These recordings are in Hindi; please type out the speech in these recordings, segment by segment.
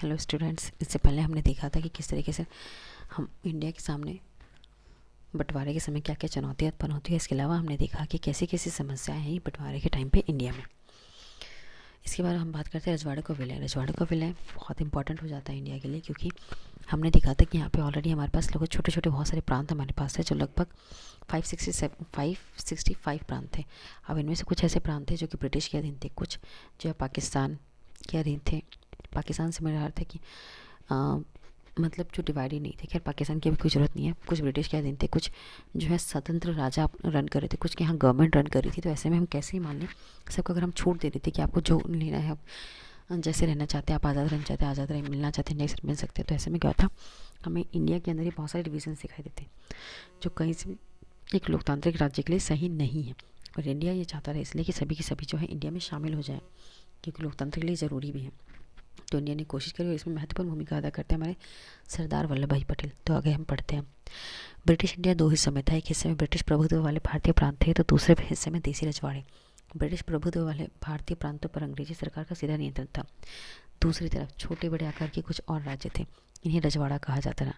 हेलो स्टूडेंट्स, इससे पहले हमने देखा था कि किस तरीके से हम इंडिया के सामने बंटवारे के समय क्या क्या चुनौतियाँ उत्पन्न होती है। इसके अलावा हमने देखा कि कैसी कैसी समस्याएं हैं बंटवारे के टाइम पे इंडिया में। इसके बाद हम बात करते हैं रजवाड़े को विलय। रजवाड़े को विलय बहुत इंपॉर्टेंट हो जाता है इंडिया के लिए, क्योंकि हमने देखा था कि यहाँ पे ऑलरेडी हमारे पास लोग छोटे छोटे बहुत सारे प्रांत हमारे पास है, जो लगभग 565 प्रांत थे। अब इनमें से कुछ ऐसे प्रांत थे जो कि ब्रिटिश के अधीन थे, कुछ जो है पाकिस्तान के अधीन थे। पाकिस्तान से मेरा अर्थ है कि मतलब जो डिवाइड ही नहीं थे। खैर, पाकिस्तान की भी कोई ज़रूरत नहीं है। कुछ ब्रिटिश के अधीन थे, कुछ जो है स्वतंत्र राजा रन कर रहे थे, कुछ के यहाँ गवर्नमेंट रन कर रही थी। तो ऐसे में हम कैसे ही मान लें सबको, अगर हम छूट दे देते कि आपको जो लेना है, आप जैसे रहना चाहते हैं, आप आज़ाद रहना चाहते हैं आज़ाद रह, मिलना चाहते हैं नहीं मिल सकते। तो ऐसे में क्या होता, हमें इंडिया के अंदर ही बहुत सारे डिवीजन दिखाई देते जो कहीं से एक लोकतांत्रिक राज्य के लिए सही नहीं है। और इंडिया ये चाहता रहा इसलिए कि सभी के सभी जो है इंडिया में शामिल हो जाए, क्योंकि लोकतंत्र के लिए ज़रूरी भी है। तो इंडिया ने कोशिश करी और इसमें महत्वपूर्ण भूमिका अदा करते हैं हमारे सरदार वल्लभ भाई पटेल। तो आगे हम पढ़ते हैं। ब्रिटिश इंडिया दो हिस्सों में था। एक हिस्से में ब्रिटिश प्रभुत्व वाले भारतीय प्रांत थे, तो दूसरे हिस्से में देसी रजवाड़े। ब्रिटिश प्रभुत्व वाले भारतीय प्रांतों पर अंग्रेजी सरकार का सीधा नियंत्रण था। दूसरी तरफ छोटे बड़े आकार के कुछ और राज्य थे, इन्हें रजवाड़ा कहा जाता था।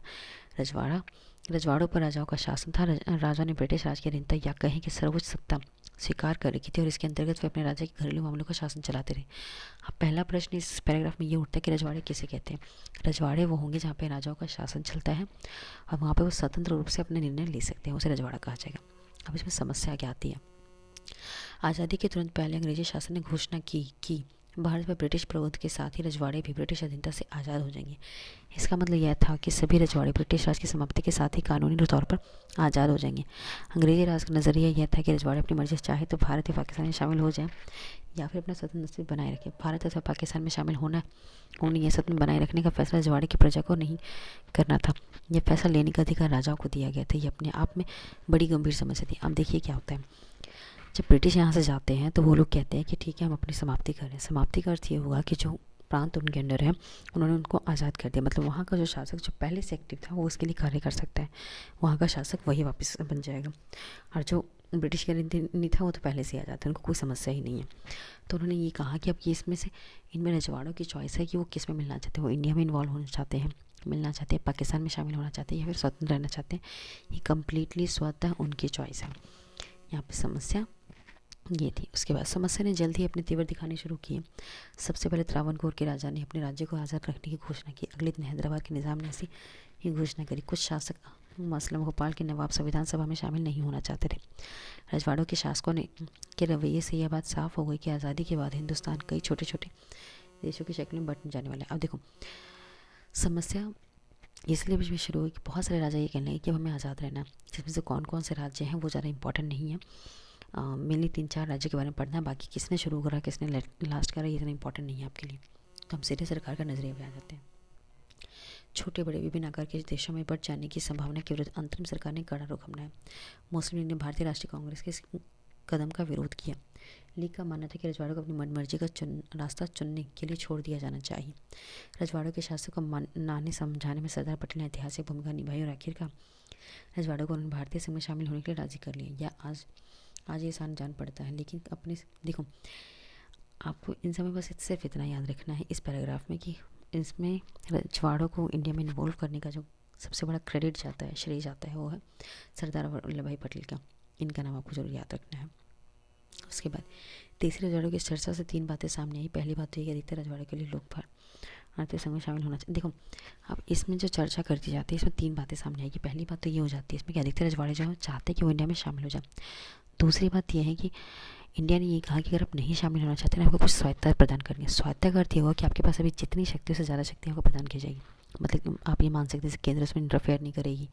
रजवाड़ों पर राजाओं का शासन था। राजा ने ब्रिटिश राज की अधीनता या कहें कि सर्वोच्च सत्ता स्वीकार कर रखी थी, और इसके अंतर्गत वे अपने राज्य के घरेलू मामलों का शासन चलाते रहे। अब पहला प्रश्न इस पैराग्राफ में ये उठता है कि रजवाड़े किसे कहते हैं। रजवाड़े वो होंगे जहाँ पे राजाओं का शासन चलता है और वहाँ पे वो स्वतंत्र रूप से अपने निर्णय ले सकते हैं, उसे रजवाड़ा कहा जाएगा। अब इसमें समस्या क्या आती है। आज़ादी के तुरंत पहले अंग्रेजी शासन ने घोषणा की कि भारत में ब्रिटिश प्रभुत्व के साथ ही रजवाड़े भी ब्रिटिश अधीनता से आज़ाद हो जाएंगे। इसका मतलब यह था कि सभी रजवाड़े ब्रिटिश राज की समाप्ति के साथ ही कानूनी तौर पर आज़ाद हो जाएंगे। अंग्रेजी राज का नज़रिया यह था कि रजवाड़े अपनी मर्जी से चाहे तो भारत या पाकिस्तान में शामिल हो जाए या फिर अपना स्वतंत्र अस्तित्व बनाए रखे। भारत अथवा पाकिस्तान में शामिल होना उन्हें यह स्वतंत्र बनाए रखने का फैसला रजवाड़े की प्रजा को नहीं करना था। यह फैसला लेने का अधिकार राजाओं को दिया गया था। यह अपने आप में बड़ी गंभीर समस्या थी। अब देखिए क्या होता है, जब ब्रिटिश यहाँ से जाते हैं तो वो लोग कहते हैं कि ठीक है, हम अपनी समाप्ति कर रहे हैं। समाप्ति का अर्थ ये होगा कि जो प्रांत उनके अंडर है उन्होंने उनको आज़ाद कर दिया। मतलब वहाँ का जो शासक जो पहले से एक्टिव था वो उसके लिए कार्य कर सकता है, वहाँ का शासक वही वापस बन जाएगा। और जो ब्रिटिश के नहीं था वो तो पहले से आ जाता है, उनको कोई समस्या ही नहीं है। तो उन्होंने ये कहा कि अब ये इसमें से इनमें रजवाड़ों की चॉइस है कि वो किस में मिलना चाहते हैं। वो इंडिया में इन्वॉल्व होना चाहते हैं, मिलना चाहते हैं, पाकिस्तान में शामिल होना चाहते हैं या फिर स्वतंत्र रहना चाहते हैं। ये कम्प्लीटली स्वतः उनकी चॉइस है। यहाँ पर समस्या ये थी। उसके बाद समस्या ने जल्द ही अपने तेवर दिखाने शुरू किए। सबसे पहले त्रावणकोर के राजा ने अपने राज्य को आज़ाद रखने की घोषणा की। अगले दिन हैदराबाद के निज़ाम ने ऐसी ही घोषणा करी। कुछ शासक मसलन भोपाल के नवाब संविधान सभा में शामिल नहीं होना चाहते थे। रजवाड़ों के शासकों ने के रवैये से यह बात साफ हो गई कि आज़ादी के बाद हिंदुस्तान कई छोटे छोटे देशों की शक्ल में बंट जाने वाले। अब देखो, समस्या इसलिए भी शुरू हुई कि बहुत सारे राजा ये कहने लगे कि हमें आज़ाद रहना, जिसमें से कौन कौन से राज्य हैं वो ज़्यादा इंपॉर्टेंट नहीं है। मेनली 3-4 राज्यों के बारे में पढ़ना है, बाकी किसने शुरू करा किसने लास्ट करा ये इतना इंपॉर्टेंट नहीं है आपके लिए। तो हम सीधे सरकार का नजरिया पे आ जाते हैं। छोटे बड़े विभिन्न आकार के देशों में बढ़ जाने की संभावना के विरुद्ध अंतरिम सरकार ने कड़ा रुख अपनाया। मुस्लिम लीग ने भारतीय राष्ट्रीय कांग्रेस के इस कदम का विरोध किया। लीग का मानना था कि रजवाड़ों को अपनी मनमर्जी का रास्ता चुनने के लिए छोड़ दिया जाना चाहिए। रजवाड़ों के शासक को मनाने समझाने में सरदार पटेल ने ऐतिहासिक भूमिका निभाई और आखिरकार रजवाड़ों को उन्होंने भारतीय संघ में शामिल होने के लिए राजी कर लिया। या आज ये आसान जान पड़ता है, लेकिन अपने देखो, आपको इन समय बस सिर्फ इतना याद रखना है इस पैराग्राफ में कि इसमें रजवाड़ों को इंडिया में इन्वॉल्व करने का जो सबसे बड़ा क्रेडिट जाता है, श्रेय जाता है, वो है सरदार वल्लभ भाई पटेल का। इनका नाम आपको जरूर याद रखना है। उसके बाद तीसरे रजवाड़ों की चर्चा से 3 बातें सामने आई। पहली बात तो ये कि अधिकतर रजवाड़ों के लिए लोग भारतीय संघ में शामिल होना चाहिए। देखो, अब इसमें जो चर्चा करती जाती है इसमें 3 बातें सामने आएगी। पहली बात तो ये हो जाती है इसमें कि अधिकतर रजवाड़े जो चाहते हैं कि वो इंडिया में शामिल हो जाए। दूसरी बात यह है कि इंडिया ने ये कहा कि अगर आप नहीं शामिल होना चाहते हैं आपको कुछ स्वायत्तता प्रदान करनी है। स्वायत्तता का अर्थ ये होगा कि आपके पास अभी जितनी शक्ति से ज़्यादा शक्ति आपको प्रदान की जाएगी। मतलब आप ये मान सकते हैं केंद्र उसमें इंटरफेयर नहीं करेगी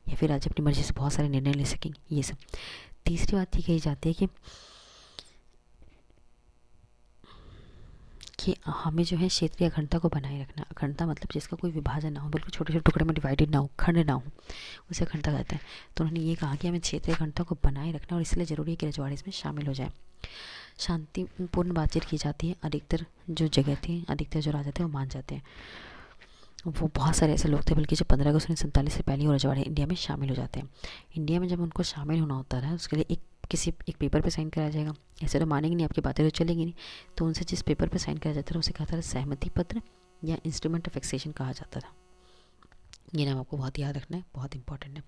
या फिर राज्य अपनी मर्जी से बहुत सारे निर्णय ले सकेंगे, ये सब। तीसरी बात ये कही जाती है कि हमें जो है क्षेत्रीय अखंडता को बनाए रखना। अखंडता मतलब जिसका कोई विभाजन ना हो, बिल्कुल छोटे छोटे टुकड़े में डिवाइडेड ना हो, खंड ना हो, उसे अखंडता कहते हैं। तो उन्होंने ये कहा कि हमें क्षेत्रीय अखंडता को बनाए रखना और इसलिए ज़रूरी है कि रजवाड़े इसमें शामिल हो जाए। शांतिपूर्ण बातचीत की जाती है। अधिकतर जो जगह थी, अधिकतर जो राजा थे वो मान जाते हैं। वो बहुत सारे ऐसे लोग थे बल्कि जो 15 अगस्त 1947 से पहले वो रजवाड़े इंडिया में शामिल हो जाते हैं। इंडिया में जब उनको शामिल होना होता है उसके लिए एक पेपर पे साइन कराया जाएगा। ऐसे तो मानेंगे नहीं, आपकी बातें तो चलेंगी नहीं। तो उनसे जिस पेपर पे साइन कराया जाता है उसे कहा था सहमति पत्र या इंस्ट्रूमेंट ऑफ फिक्सेशन कहा जाता था। ये नाम आपको बहुत याद रखना है, बहुत इंपॉर्टेंट है।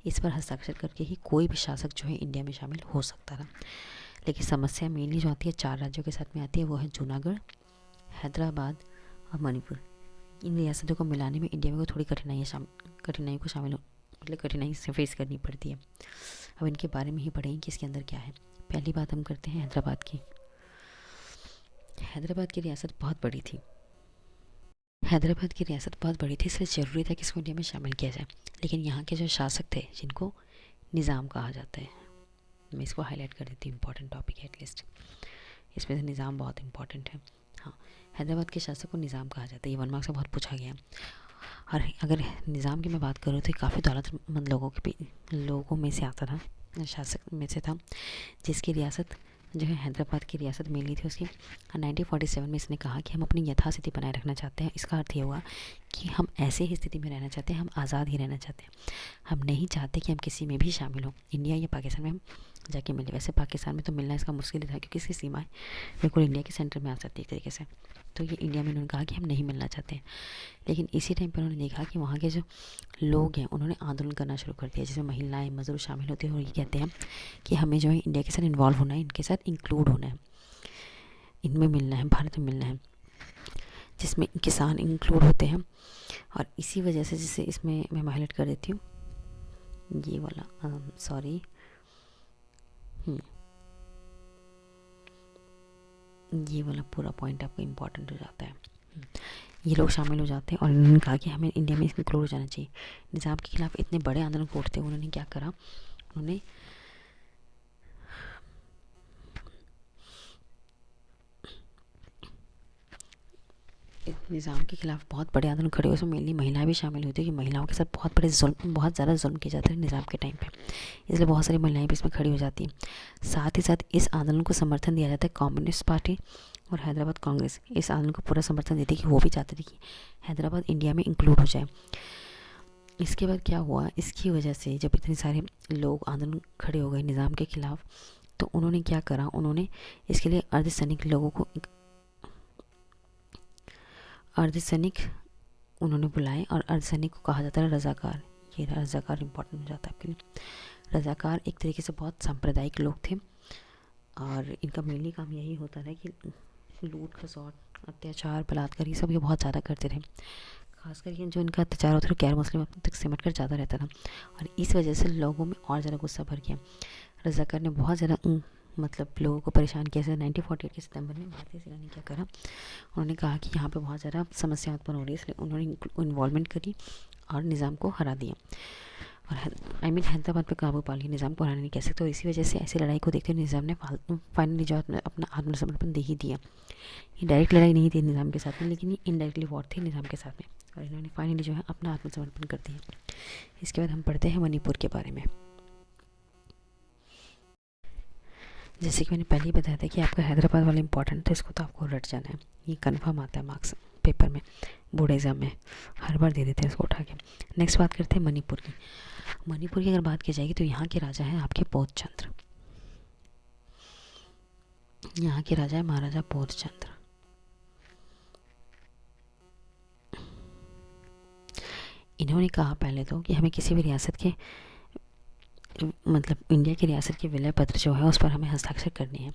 इस पर हस्ताक्षर करके ही कोई भी शासक जो है इंडिया में शामिल हो सकता था। लेकिन समस्या मेनली जो आती है 4 राज्यों के साथ में आती है, वो है जूनागढ़, हैदराबाद और मणिपुर। इन रियासतों को मिलाने में इंडिया में को थोड़ी कठिनाई को शामिल मतलब कठिनाई से फेस करनी पड़ती है। अब इनके बारे में ही पढ़ेंगे कि इसके अंदर क्या है। पहली बात हम करते हैं हैदराबाद की। हैदराबाद की रियासत बहुत बड़ी थी। हैदराबाद की रियासत बहुत बड़ी थी, इसलिए ज़रूरी था कि इसको इंडिया में शामिल किया जाए। लेकिन यहाँ के जो शासक थे, जिनको निज़ाम कहा जाता है, मैं इसको हाईलाइट कर देती हूँ, इंपॉर्टेंट टॉपिक है एटलीस्ट, इसमें से निज़ाम बहुत इंपॉर्टेंट है। हाँ, हैदराबाद के शासक को निज़ाम कहा जाता है, ये 1 मार्क्स से बहुत पूछा गया। और अगर निज़ाम की मैं बात करूँ तो काफ़ी दौलतमंद लोगों में से आता था, शासक में से था, जिसकी रियासत जो है हैदराबाद की रियासत मिली थी उसकी। 1947 में इसने कहा कि हम अपनी यथास्थिति बनाए रखना चाहते हैं। इसका अर्थ ये हुआ कि हम ऐसे ही स्थिति में रहना चाहते हैं, हम आज़ाद ही रहना चाहते हैं, हम नहीं चाहते कि हम किसी में भी शामिल हों, इंडिया या पाकिस्तान में हम जाके मिले। वैसे पाकिस्तान में तो मिलना इसका मुश्किल था, क्योंकि इसकी सीमाएं बिल्कुल इंडिया के सेंटर में आ सकती है एक तरीके से। तो ये इंडिया में उन्होंने कहा कि हम नहीं मिलना चाहते हैं। लेकिन इसी टाइम पर उन्होंने देखा कि वहाँ के जो लोग हैं उन्होंने आंदोलन करना शुरू कर दिया, जिसमें महिलाएं, मजदूर शामिल होते हैं, और ये कहते हैं कि हमें जो है इंडिया के साथ इन्वॉल्व होना है, इनके साथ इंक्लूड होना है, इनमें मिलना है, भारत में मिलना है, जिसमें किसान इंक्लूड होते हैं। और इसी वजह से, जिसे इसमें मैं हाईलाइट कर देती हूँ, ये वाला सॉरी ये वाला पूरा पॉइंट आपको इम्पोर्टेंट हो जाता है। ये लोग शामिल हो जाते हैं और उन्होंने कहा कि हमें इंडिया में इंक्लूड हो जाना चाहिए। निज़ाम के खिलाफ इतने बड़े आंदोलन को उठते हुए उन्होंने क्या करा, उन्होंने निज़ाम के खिलाफ बहुत बड़े आंदोलन खड़े हुए, उसमें मेनली महिलाएं भी शामिल हुई थी, कि महिलाओं के साथ बहुत ज़्यादा जुल्म किया जाता है निज़ाम के टाइम पे, इसलिए बहुत सारी महिलाएं भी इसमें खड़ी हो जाती हैं। साथ ही साथ इस आंदोलन को समर्थन दिया जाता है कम्युनिस्ट पार्टी और हैदराबाद कांग्रेस इस आंदोलन को पूरा समर्थन देती है, कि वो भी चाहते थे कि हैदराबाद इंडिया में इंक्लूड हो जाए। इसके बाद क्या हुआ, इसकी वजह से जब इतने सारे लोग आंदोलन खड़े हो गए निज़ाम के खिलाफ, तो उन्होंने क्या करा, उन्होंने इसके लिए अर्धसैनिक लोगों को अर्धसैनिक उन्होंने बुलाए, और अर्धसैनिक को कहा जाता है रज़ाकार। ये रज़ाकार इंपॉर्टेंट हो जाता है आपके लिए। रज़ाकार एक तरीके से बहुत सांप्रदायिक लोग थे, और इनका मेनली काम यही होता था कि लूट खसौट, अत्याचार, बलात्कार, ये सब ये बहुत ज़्यादा करते थे। खासकर ये जो इनका अत्याचार होता था गैर मुस्लिम तक सिमट कर ज़्यादा रहता था, और इस वजह से लोगों में और ज़्यादा गुस्सा भर गया। रज़ाकार ने बहुत ज़्यादा मतलब लोगों को परेशान किया। 1948 के सितंबर में भारतीय सेना ने क्या करा, उन्होंने कहा कि यहाँ पे बहुत ज़्यादा समस्या उत्पन्न हो रही है, इसलिए उन्होंने इन्वॉल्वमेंट करी और निज़ाम को हरा दिया, और हैदराबाद पे काबू पा लिया। निज़ाम को हराना नहीं कह सकते, तो इसी वजह से ऐसी लड़ाई को देखते हुए निज़ाम ने फाइनली जो अपना आत्मसमर्पण दे ही दिया। ये डायरेक्ट लड़ाई नहीं थी निज़ाम के साथ में, लेकिन ये इनडायरेक्टली वॉर थी निज़ाम के साथ में, और इन्होंने फाइनली जो है अपना आत्मसमर्पण कर दिया। इसके बाद हम पढ़ते हैं मणिपुर के बारे में। जैसे कि मैंने पहले ही बताया था कि आपका हैदराबाद वाला इंपॉर्टेंट था, इसको तो आपको रट जाना है, ये कन्फर्म आता है मार्क्स पेपर में, बोर्ड एग्जाम में हर बार दे देते हैं इसको उठा के। नेक्स्ट बात करते हैं मणिपुर की। मणिपुर की अगर बात की जाएगी तो यहाँ के राजा हैं आपके बोधचंद्र। यहाँ के राजा है महाराजा बोधचंद्र। इन्होंने कहा पहले तो कि हमें किसी भी रियासत के मतलब इंडिया की रियासत के विलय पत्र जो है उस पर हमें हस्ताक्षर करने हैं,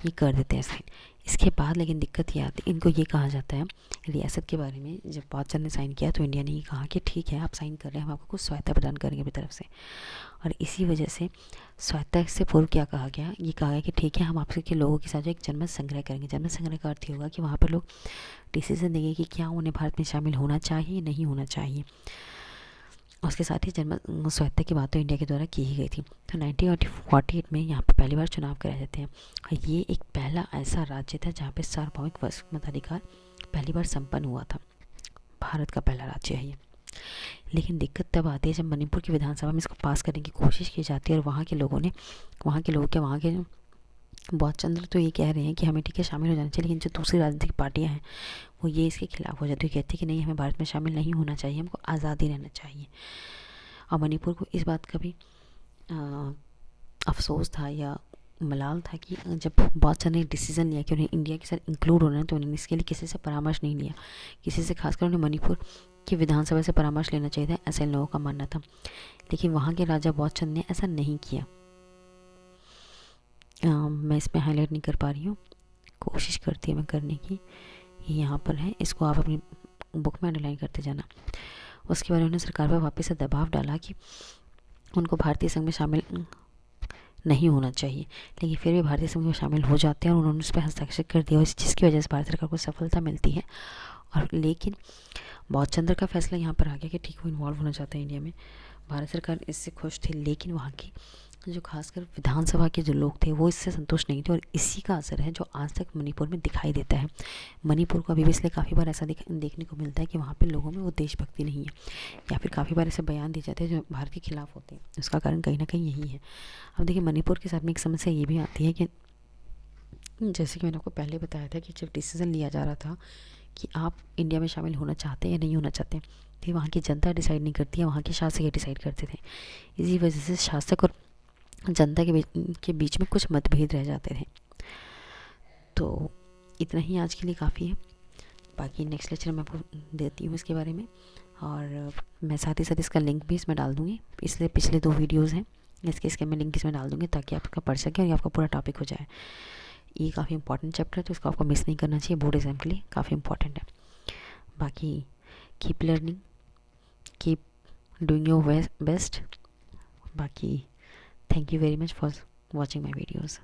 ये कर देते हैं साइन। इसके बाद लेकिन दिक्कत ये आती है, इनको ये कहा जाता है रियासत के बारे में, जब बोधचंद्र ने साइन किया तो इंडिया ने ये कहा कि ठीक है आप साइन कर रहे हैं, हम आपको कुछ स्वायत्ता प्रदान करेंगे अपनी तरफ से। और इसी वजह से स्वायत्ता से पूर्व क्या कहा गया, ये कहा गया कि ठीक है हम आपसे के लोगों के साथ जो एक जनमत संग्रह करेंगे। जनमत संग्रह का अर्थ ये होगा कि वहाँ पर लोग डिसीजन देंगे कि क्या उन्हें भारत में शामिल होना चाहिए, नहीं होना चाहिए। उसके साथ ही जन्म स्वायत्ता की बात तो इंडिया के द्वारा की ही गई थी। तो 1948 में यहाँ पर पहली बार चुनाव कराए जाते हैं, और ये एक पहला ऐसा राज्य था जहाँ पे सार्वभौमिक मताधिकार पहली बार संपन्न हुआ था। भारत का पहला राज्य है ये। लेकिन दिक्कत तब आती है जब मणिपुर की विधानसभा में इसको पास करने की कोशिश की जाती है, और वहाँ के वहाँ के बोधचंद्र तो ये कह रहे हैं कि हमें ठीक है शामिल हो जाना चाहिए, लेकिन जो दूसरी राजनीतिक पार्टियां हैं वो ये इसके खिलाफ हो जाती है, कहती है कि नहीं हमें भारत में शामिल नहीं होना चाहिए, हमको आज़ादी रहना चाहिए। और मणिपुर को इस बात का भी अफसोस था, या मलाल था कि जब बहुत सारे डिसीज़न लिया कि उन्हें इंडिया के साथ इंक्लूड होना है, तो उन्होंने इसके लिए किसी से परामर्श नहीं लिया, किसी से, खासकर उन्हें मणिपुर की विधानसभा से परामर्श लेना चाहिए था, ऐसे इन लोगों का मानना था। लेकिन वहाँ के राजा बौद्धचंद ने ऐसा नहीं किया। मैं इसमें हाईलाइट नहीं कर पा रही हूँ, कोशिश करती है मैं करने की, ये यहाँ पर है, इसको आप अपनी बुक में अंडरलाइन करते जाना। उसके बाद उन्होंने सरकार पर वापस से दबाव डाला कि उनको भारतीय संघ में शामिल नहीं होना चाहिए, लेकिन फिर भी भारतीय संघ में शामिल हो जाते हैं और उन्होंने उस पर हस्ताक्षर कर दिया, जिसकी वजह से भारत सरकार को सफलता मिलती है। और लेकिन बौद्धचंद्र का फैसला यहाँ पर आ गया कि ठीक, वो इन्वॉल्व होना चाहते हैं इंडिया में। भारत सरकार इससे खुश थी, लेकिन वहाँ की जो खासकर विधानसभा के जो लोग थे वो इससे संतुष्ट नहीं थे, और इसी का असर है जो आज तक मणिपुर में दिखाई देता है। मणिपुर को अभी भी इसलिए काफ़ी बार ऐसा देखने को मिलता है कि वहाँ पे लोगों में वो देशभक्ति नहीं है, या फिर काफ़ी बार ऐसे बयान दिए जाते हैं जो भारत के खिलाफ होते हैं। उसका कारण कहीं ना कहीं यही है। अब देखिए, मणिपुर के साथ में एक समस्या ये भी आती है कि जैसे कि मैंने आपको पहले बताया था कि जब डिसीज़न लिया जा रहा था कि आप इंडिया में शामिल होना चाहते हैं या नहीं होना चाहते, तो वहाँ की जनता डिसाइड नहीं करती है, वहाँ के शासक ये डिसाइड करते थे। इसी वजह से शासक और जनता के बीच में कुछ मतभेद रह जाते थे। तो इतना ही आज के लिए काफ़ी है, बाकी नेक्स्ट लेक्चर मैं आपको देती हूँ इसके बारे में, और मैं साथ ही साथ इसका लिंक भी इसमें डाल दूँगी। इसलिए पिछले 2 वीडियोज़ हैं, इसके मैं लिंक इसमें डाल दूँगी ताकि आप इसका पढ़ सकें और ये आपका पूरा टॉपिक हो जाए। ये काफ़ी इंपॉर्टेंट चैप्टर है, तो इसको आपको मिस नहीं करना चाहिए, बोर्ड एग्जाम के लिए काफ़ी इंपॉर्टेंट है। बाकी keep learning, keep doing your best. बाकी thank you very much for watching my videos.